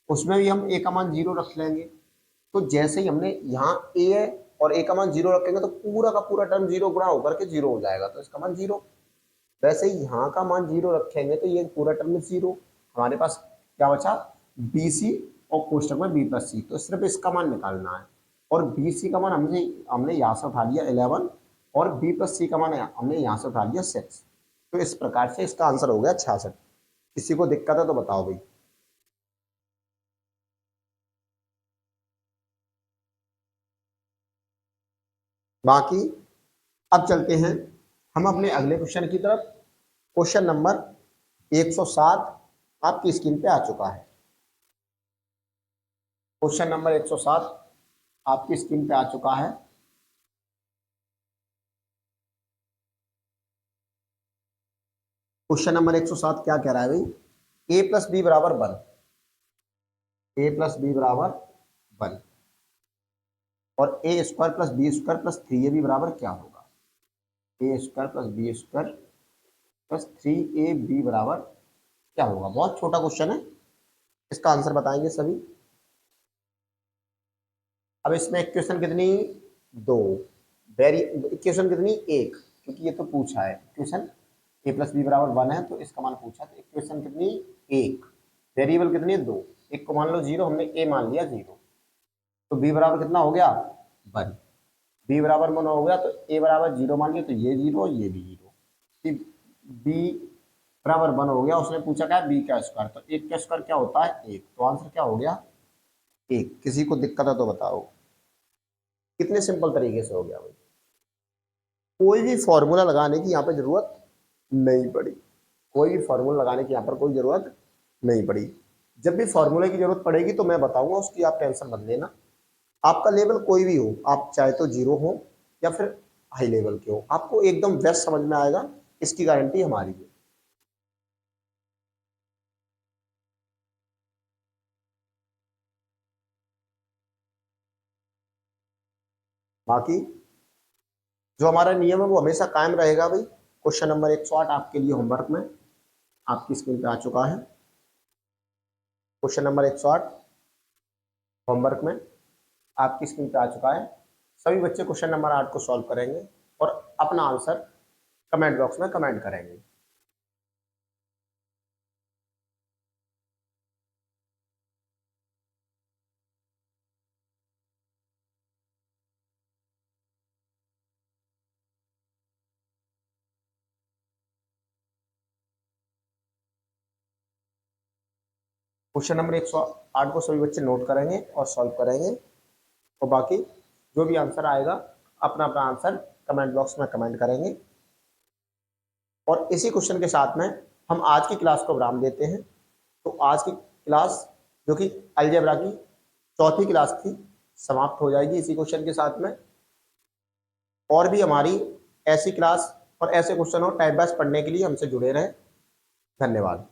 उसमें भी हम ए का मान 0 रख लेंगे। तो जैसे ही हमने यहाँ ए है और ए का मान 0 रखेंगे तो पूरा का पूरा टर्म 0 गुणा होकर के 0 हो जाएगा, तो इसका मान 0। वैसे ही यहाँ का मान 0 रखेंगे तो ये पूरा टर्म 0। हमारे पास क्या बचा, बी सी और कोष्टक में बी प्लस सी, तो सिर्फ इसका मान निकालना है। और बी सी का मान हमने हमने यहाँ से उठा लिया 11 और बी प्लस सी का मान हमने यहाँ से उठा लिया 6। तो इस प्रकार से इसका आंसर हो गया 66। किसी को दिक्कत है तो बताओ भाई। बाकी अब चलते हैं हम अपने अगले क्वेश्चन की तरफ। क्वेश्चन नंबर 107 आपकी स्क्रीन पे आ चुका है। क्वेश्चन नंबर 107 आपकी स्क्रीन पे आ चुका है। क्वेश्चन नंबर 107 क्या कह रहा है भाई, ए प्लस बी बराबर 1, ए प्लस बी बराबर 1 और A square plus B square plus 3 B बराबर क्या होगा, A square plus B square plus 3ab बराबर क्या होगा। बहुत छोटा क्वेश्चन है, इसका आंसर बताएंगे सभी। अब इसमें इक्वेशन कितनी, 2 वेरी, इक्वेशन कितनी 1, क्योंकि ये तो पूछा है इक्वेशन ए प्लस बी बराबर 1 है, तो इसका मान पूछा, तो इक्वेशन कितनी, एक, वेरिएबल कितनी है, 2, एक को मान लो 0, हमने ए मान लिया 0, तो बी बराबर कितना हो गया, 1, बी बराबर 1 हो गया, तो ए बराबर 0 मान लिया, तो ये 0 ये भी 0, बी बराबर 1 हो गया। उसने पूछा क्या, बी का स्क्वायर, तो एक का स्क्वायर क्या होता है, एक, तो आंसर क्या हो गया, एक। किसी को दिक्कत है तो बताओ, कितने सिंपल तरीके से हो गया भाई, कोई भी फॉर्मूला लगाने की यहाँ पे जरूरत नहीं पड़ी, कोई भी फॉर्मूला लगाने की यहाँ पर कोई जरूरत नहीं पड़ी। जब भी फॉर्मूले की जरूरत पड़ेगी तो मैं बताऊंगा, उसकी आप टेंशन मत लेना। आपका लेवल कोई भी हो, आप चाहे तो 0 हो या फिर हाई लेवल के हो, आपको एकदम बेस्ट समझ में आएगा, इसकी गारंटी हमारी है। बाकी जो हमारा नियम है वो हमेशा कायम रहेगा भाई। क्वेश्चन नंबर 108 आपके लिए होमवर्क में आपकी स्क्रीन पे आ चुका है। क्वेश्चन नंबर 108 होमवर्क में आपकी स्क्रीन पे आ चुका है। सभी बच्चे क्वेश्चन नंबर 8 को सॉल्व करेंगे और अपना आंसर कमेंट बॉक्स में कमेंट करेंगे। क्वेश्चन नंबर 108 को सभी बच्चे नोट करेंगे और सॉल्व करेंगे, और बाकी जो भी आंसर आएगा अपना अपना आंसर कमेंट बॉक्स में कमेंट करेंगे। और इसी क्वेश्चन के साथ में हम आज की क्लास को विराम देते हैं। तो आज की क्लास जो कि अलजेब्रा की चौथी क्लास थी, समाप्त हो जाएगी इसी क्वेश्चन के साथ में। और भी हमारी ऐसी क्लास और ऐसे क्वेश्चन और टाइप वाइज पढ़ने के लिए हमसे जुड़े रहें। धन्यवाद।